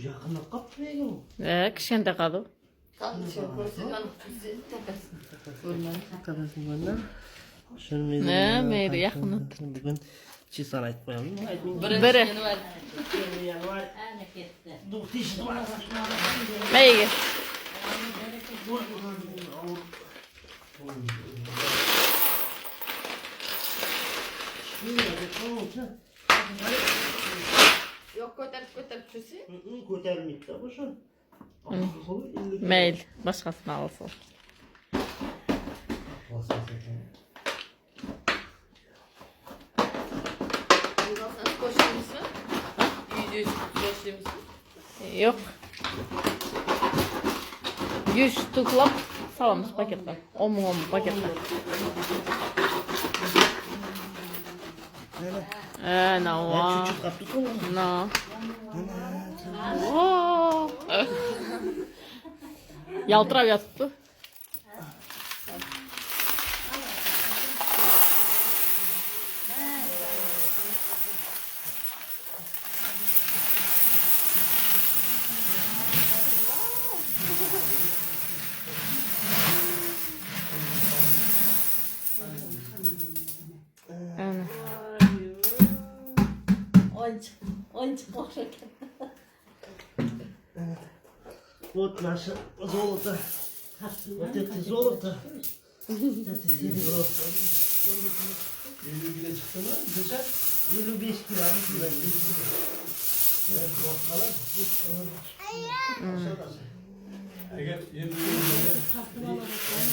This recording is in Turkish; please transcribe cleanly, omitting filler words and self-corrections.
yakında kapmıyor. Kişende kaldı. Ne meyri yakını. Bugün çiğsan aytmayalım. Biri. Meyge. Yok ko'tarib tursin. Ko'tarmaydi bu şu. Meyl. Başkasını alsın. Bundan sonra koşar mısın? Yüzüğü koşar mısın? Yok. 100 tıklap salamız paketler. 10 paketler. No. Küçük kaptık mı? No. Yaltırav yatıptı. Вот наше золото. Вот это золото. Это серебро. 50 bile çıktı mı? Geçer. 55 kilo. Evet. Eğer